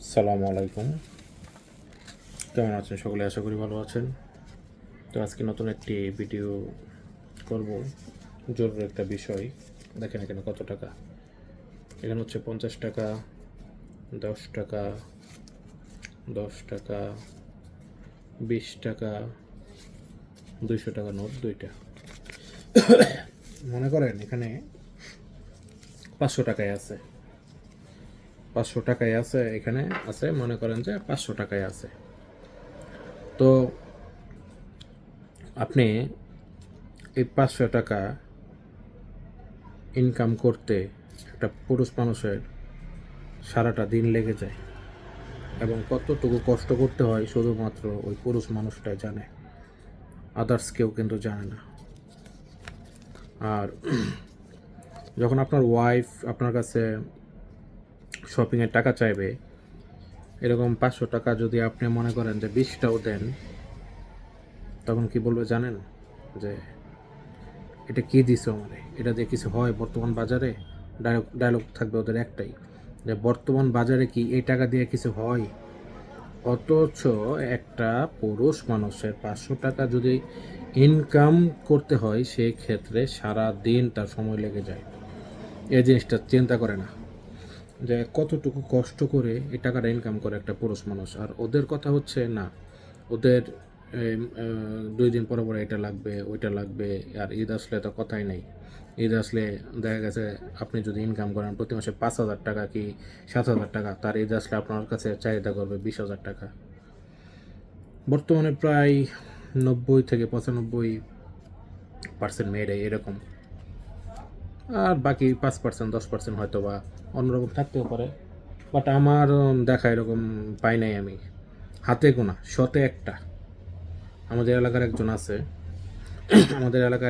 আসসালামু আলাইকুম। কেমন আছেন সকলে? আশা করি ভালো আছেন। তো আজকে নতুন একটি ভিডিও করব। জরুরি একটা বিষয়। দেখেন এখানে কত টাকা। এখানে হচ্ছে 50 টাকা, 10 টাকা, 10 টাকা, 20 টাকা, 200 টাকা নোট দুইটা। মনে করেন এখানে 500 টাকায় আছে। 500 টাকায় আছে, এখানে আছে, মনে করেন যে 500 টাকায় আছে। তো আপনি এই 500 টাকা ইনকাম করতে একটা পুরুষ মানুষের সারাটা দিন লেগে যায়, এবং কতটুকু কষ্ট করতে হয় শুধুমাত্র ওই পুরুষ মানুষটাই জানে, আদার্স কেউ কিন্তু জানে না। আর যখন আপনার ওয়াইফ আপনার কাছে শপিংয়ের টাকা চাইবে, এরকম 500 টাকা যদি আপনি মনে করেন যে 20টাও দেন, তখন কি বলবে জানেন? যে এটা কি দিছো আমারে, এটা দিয়ে কিছু হয় বর্তমান বাজারে? ডায়লগ থাকবে ওদের একটাই, যে বর্তমান বাজারে কি এই টাকা দিয়ে কিছু হয়? অথচ একটা পুরুষ মানুষের 500 টাকা যদি ইনকাম করতে হয়, সেই ক্ষেত্রে সারা দিন তার সময় লেগে যায়। এই জিনিসটা চিন্তা করে না যে কতটুকু কষ্ট করে এই টাকাটা ইনকাম করে একটা পুরুষ মানুষ। আর ওদের কথা হচ্ছে না, ওদের 2 দিন পরে পরে এটা লাগবে ওইটা লাগবে। আর ঈদ আসলে তো কথাই নেই। ঈদ আসলে দেখা গেছে আপনি যদি ইনকাম করেন প্রতি মাসে 5,000 টাকা কি 7,000 টাকা, তার ঈদ আসলে আপনার কাছে চাহিদা করবে 20,000 টাকা। বর্তমানে প্রায় 90-95% মেয়েরাই এরকম। আর বাকি 5% 10% হয়তো বা অন্যরকম থাকতেও পারে, বাট আমার দেখা এরকম পাই নাই আমি। হাতে গোনা, শতে একটা। আমাদের এলাকার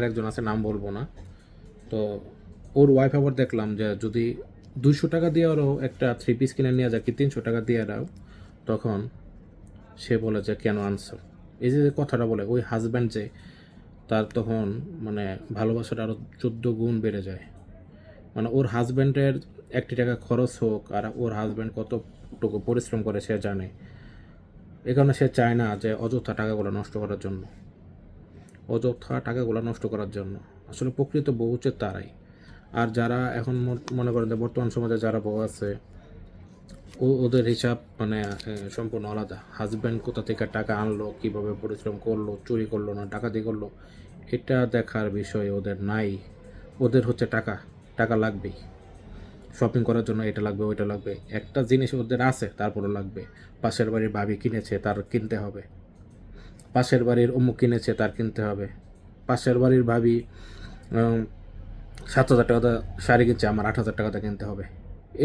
একজন আছে, নাম বলবো না। তো ওর ওয়াইফ আবার দেখলাম যে যদি 200 টাকা দিয়ে আরও একটা 3 পিস কিনে নিয়ে যায়, কি 300 টাকা দিয়ে দাও, তখন সে বলে যে কেন আনছো। এই যে কথাটা বলে ওই হাজব্যান্ড, যে তার তখন মানে ভালোবাসাটা আরও 14 গুণ বেড়ে যায়। মানে ওর হাজব্যান্ডের 1 টাকা খরচ হোক, আর ওর হাজব্যান্ড কতটুকু পরিশ্রম করে সে জানে। এ কারণে সে চায় না যে অযথা টাকাগুলো নষ্ট করার জন্য। আসলে প্রকৃত বউ হচ্ছে তারাই। আর যারা এখন মনে করেন যে বর্তমান সমাজে যারা বউ আছে, ওদের হিসাব মানে সম্পূর্ণ আলাদা। হাজব্যান্ড কোথা থেকে টাকা আনলো, কিভাবে পরিশ্রম করলো, চুরি করলো না ডাকাতি করলো, এটা দেখার বিষয় ওদের নাই। ওদের হচ্ছে টাকা, টাকা লাগবেই। শপিং করার জন্য এটা লাগবে ওইটা লাগবে, একটা জিনিস ওদের আছে তারপরও লাগবে। পাশের বাড়ির ভাবি কিনেছে, তার কিনতে হবে। পাশের বাড়ির অমুক কিনেছে, তার কিনতে হবে। পাশের বাড়ির ভাবি 7,000 টাকা শাড়ি কিনছে, আমার 8,000 টাকাতে কিনতে হবে।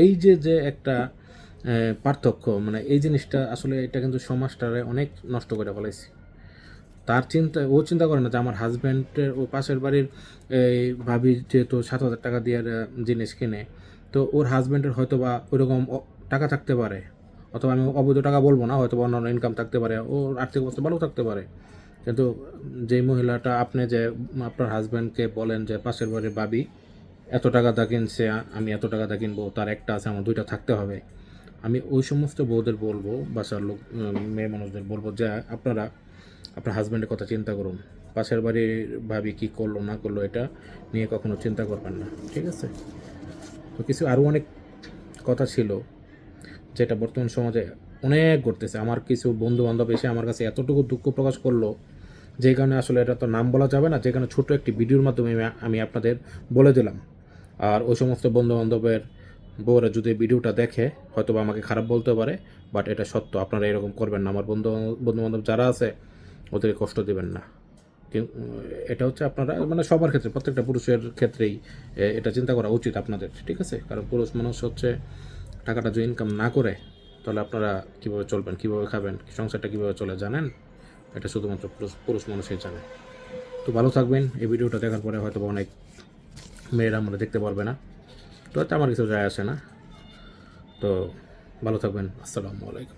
এই যে যে একটা পার্থক্য, মানে এই জিনিসটা আসলে এটা কিন্তু সমাজটারে অনেক নষ্ট করে ফেলাইছে। ও চিন্তা করে না যে আমার হাজব্যান্ডের ও পাশের বাড়ির এই ভাবি যেহেতু 7,000 টাকা দিয়ে জিনিস কিনে, তো ওর হাজব্যান্ডের হয়তো বা ওইরকম টাকা থাকতে পারে, অথবা আমি অবৈধ টাকা বলবো না, হয়তো বা অন্যান্য ইনকাম থাকতে পারে, ওর আর্থিক অবস্থা ভালো থাকতে পারে। কিন্তু যেই মহিলাটা আপনি যে আপনার হাজব্যান্ডকে বলেন যে পাশের বাড়ির ভাবি এত টাকা দা কিনছে, আমি এত টাকা দা কিনবো, তার একটা আছে আমার 2টা থাকতে হবে। আমি ওই সমস্ত বউদের বলবো, বাসার লোক মেয়ে মানুষদের বলবো যে আপনারা আপনার হাজব্যান্ডের কথা চিন্তা করুন। পাশের বাড়ির ভাবি কী করলো না করলো এটা নিয়ে কখনো চিন্তা করবেন না, ঠিক আছে? তো কিছু আরও অনেক কথা ছিল যেটা বর্তমান সমাজে অনেক ঘটতেছে। আমার কিছু বন্ধু বান্ধব এসে আমার কাছে এতটুকু দুঃখ প্রকাশ করলো, যে কারণে আসলে এটা তো নাম বলা যাবে না, যে কারণে ছোটো একটি ভিডিওর মাধ্যমে আমি আপনাদের বলে দিলাম। আর ওই সমস্ত বন্ধুবান্ধবের বউরা যদি ভিডিওটা দেখে হয়তো বা আমাকে খারাপ বলতে পারে, বাট এটা সত্য। আপনারা এরকম করবেন না। আমার বন্ধুবান্ধব যারা আছে ওদেরকে কষ্ট দেবেন না। এটা হচ্ছে আপনারা মানে সবার ক্ষেত্রে, প্রত্যেকটা পুরুষের ক্ষেত্রেই এটা চিন্তা করা উচিত আপনাদের, ঠিক আছে? কারণ পুরুষ মানুষ হচ্ছে টাকাটা যদি ইনকাম না করে, তাহলে আপনারা কীভাবে চলবেন, কীভাবে খাবেন, সংসারটা কীভাবে চলে জানেন? এটা শুধুমাত্র পুরুষ মানুষই জানে। তো ভালো থাকবেন। এই ভিডিওটা দেখার পরে হয়তো অনেক মেয়েরা আমরা দেখতে পারবে না, তো হয়তো আমার কিছু যায় আসে না। তো ভালো থাকবেন। আসসালামু আলাইকুম।